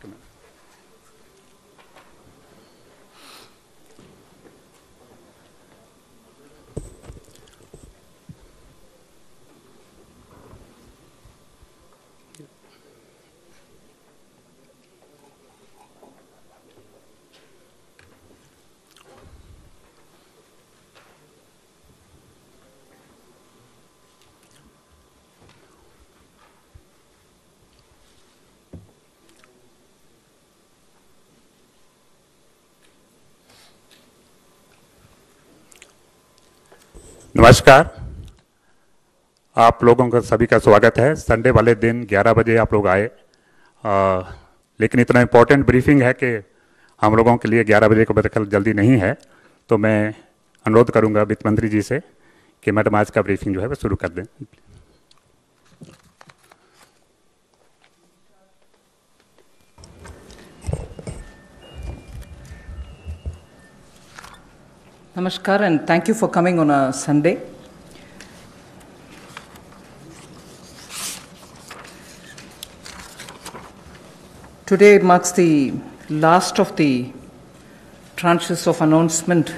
Okay, ma'am. नमस्कार, आप लोगों का सभी का स्वागत है। संडे वाले दिन 11 बजे आप लोग आए, लेकिन इतना इम्पोर्टेंट ब्रीफिंग है कि हम लोगों के लिए 11 बजे को बदखल जल्दी नहीं है, तो मैं अनुरोध करूंगा वित्त मंत्री जी से कि मैडम आज का ब्रीफिंग जो है वो शुरू कर दें। Namaskar and thank you for coming on a Sunday. Today marks the last of the tranches of announcement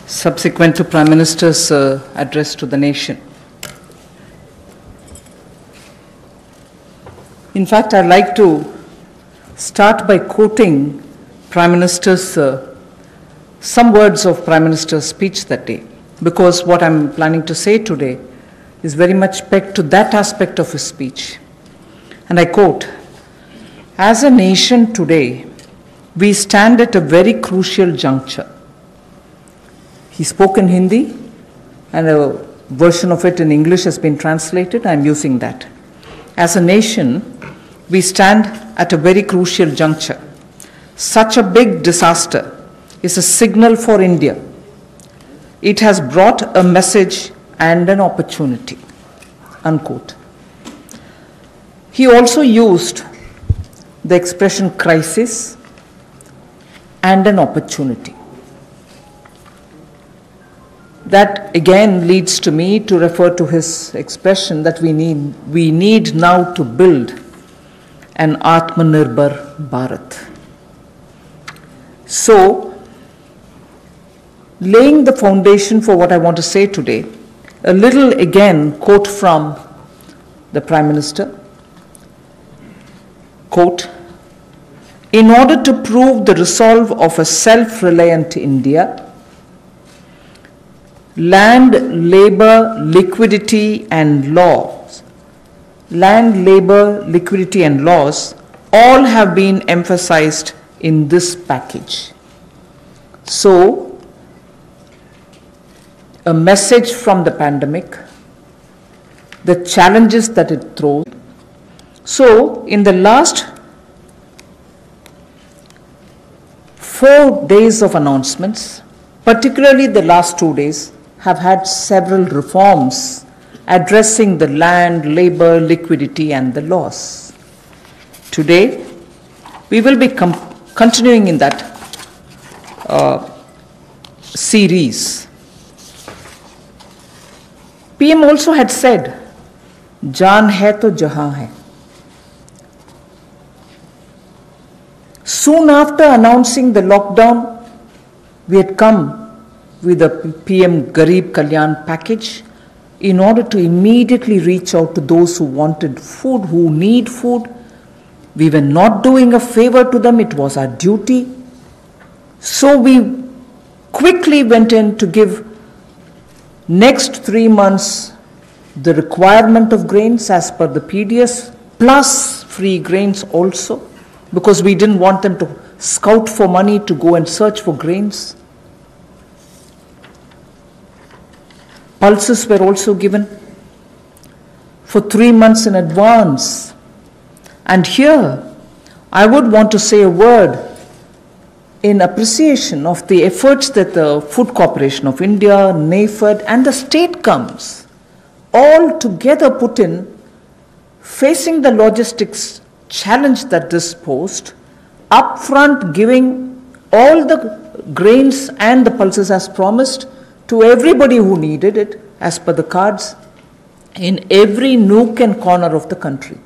subsequent to Prime Minister's address to the nation. In fact, I'd like to start by quoting Prime Minister's some words of Prime Minister's speech that day, because what I'm planning to say today is very much pegged to that aspect of his speech. And I quote, "As a nation today, we stand at a very crucial juncture." He spoke in Hindi, and a version of it in English has been translated. I'm using that. As a nation, we stand at a very crucial juncture. Such a big disaster is a signal for India. It has brought a message and an opportunity, unquote. He also used the expression crisis and an opportunity. That again leads to me to refer to his expression that we need now to build an Atmanirbhar Bharat. So, laying the foundation for what I want to say today, a little again quote from the Prime Minister. Quote, "In order to prove the resolve of a self-reliant India, land, labor, liquidity and laws all have been emphasized in this package." So, a message from the pandemic, the challenges that it throws. So, in the last 4 days of announcements, particularly the last 2 days, have had several reforms addressing the land, labor, liquidity, and the laws. Today, we will be continuing in that series. PM also had said, "Jaan hai to jahan hai." Soon after announcing the lockdown, we had come with the PM Garib Kalyan package in order to immediately reach out to those who wanted food, who need food. We were not doing a favor to them, it was our duty. So we quickly went in to give next 3 months the requirement of grains as per the PDS, plus free grains also, because we didn't want them to scout for money to go and search for grains. Pulses were also given for 3 months in advance. And here, I would want to say a word in appreciation of the efforts that the Food Corporation of India, NAFED, and the state comes all together put in, facing the logistics challenge that this posed, upfront giving all the grains and the pulses as promised to everybody who needed it as per the cards in every nook and corner of the country.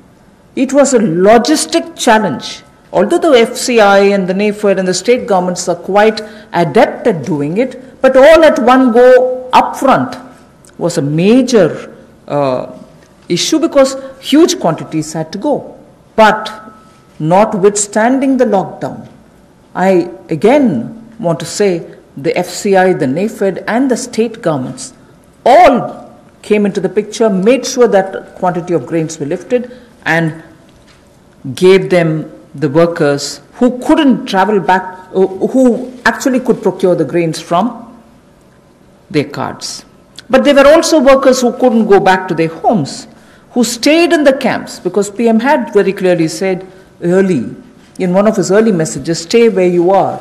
It was a logistic challenge although the FCI and the NAFED and the state governments are quite adept at doing it, but all at one go upfront was a major issue because huge quantities had to go. But notwithstanding the lockdown, I again want to say the FCI, the NAFED and the state governments all came into the picture, made sure that quantity of grains were lifted and gave them the workers who couldn't travel back, who actually could procure the grains from their cards. But there were also workers who couldn't go back to their homes, who stayed in the camps, because PM had very clearly said early, in one of his early messages, stay where you are.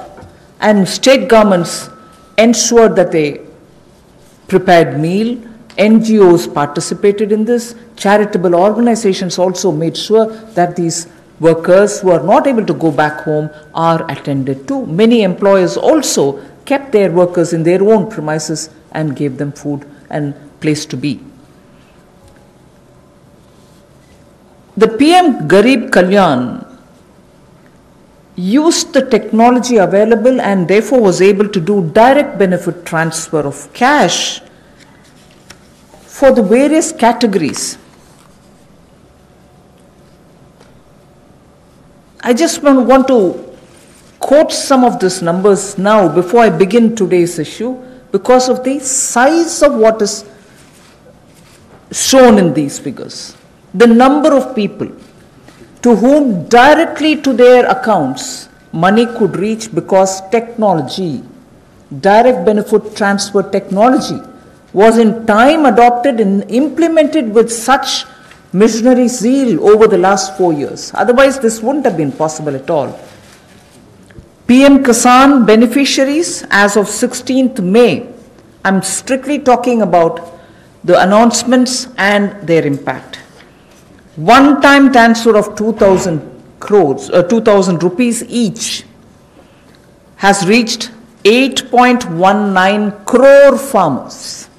And state governments ensured that they prepared meal, NGOs participated in this, charitable organizations also made sure that these workers who are not able to go back home are attended to. Many employers also kept their workers in their own premises and gave them food and place to be. The PM Garib Kalyan used the technology available and therefore was able to do direct benefit transfer of cash for the various categories. I just want to quote some of these numbers now before I begin today's issue because of the size of what is shown in these figures. The number of people to whom directly to their accounts money could reach because technology, direct benefit transfer technology, was in time adopted and implemented with such missionary zeal over the last 4 years. Otherwise, this wouldn't have been possible at all. PM Kisan beneficiaries as of 16th May, I'm strictly talking about the announcements and their impact. One-time transfer of 2,000 crores, 2,000 rupees each has reached 8.19 crore farmers.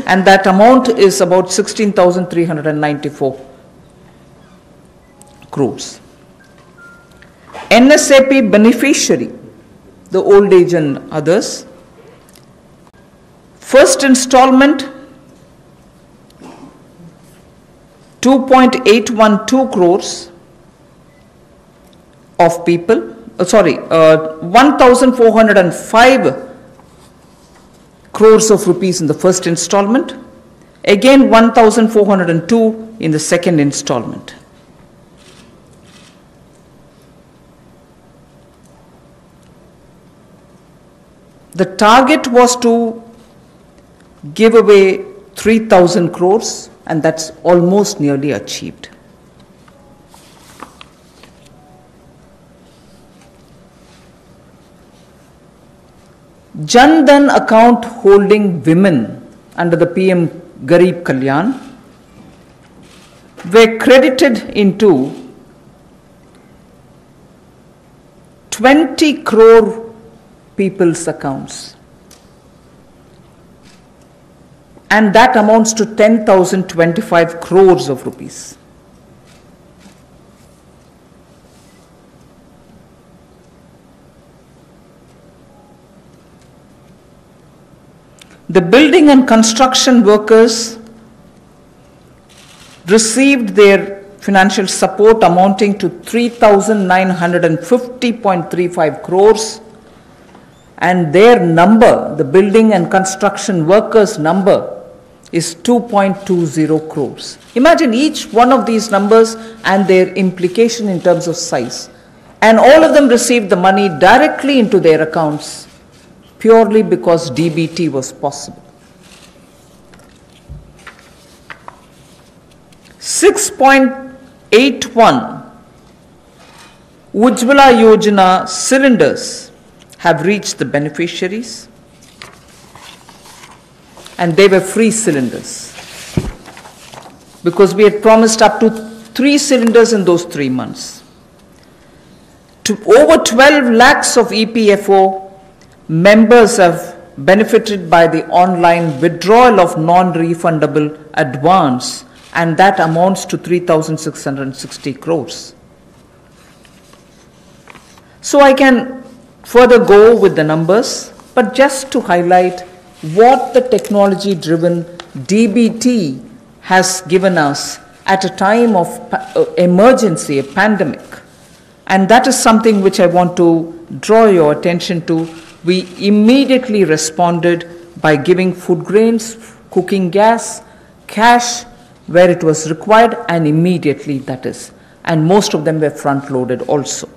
And that amount is about 16,394 crores. NSAP beneficiary, the old age and others, first installment 2.812 crores of people, 1,405 crores of rupees in the first installment, again 1,402 in the second installment. The target was to give away 3,000 crores and that's almost nearly achieved. Jan Dhan account holding women under the PM Garib Kalyan were credited into 20 crore people's accounts. And that amounts to 10,025 crores of rupees. The building and construction workers received their financial support amounting to 3,950.35 crores, and their number, the building and construction workers' number, is 2.20 crores. Imagine each one of these numbers and their implication in terms of size. And all of them received the money directly into their accounts purely because DBT was possible. 6.81 Ujjwala Yojana cylinders have reached the beneficiaries, and they were free cylinders because we had promised up to 3 cylinders in those 3 months. To over 12 lakhs of EPFO members have benefited by the online withdrawal of non-refundable advance, and that amounts to 3,660 crores. So I can further go with the numbers, but just to highlight what the technology-driven DBT has given us at a time of emergency, a pandemic. And that is something which I want to draw your attention to. We immediately responded by giving food grains, cooking gas, cash where it was required, and immediately, that is. And most of them were front-loaded also.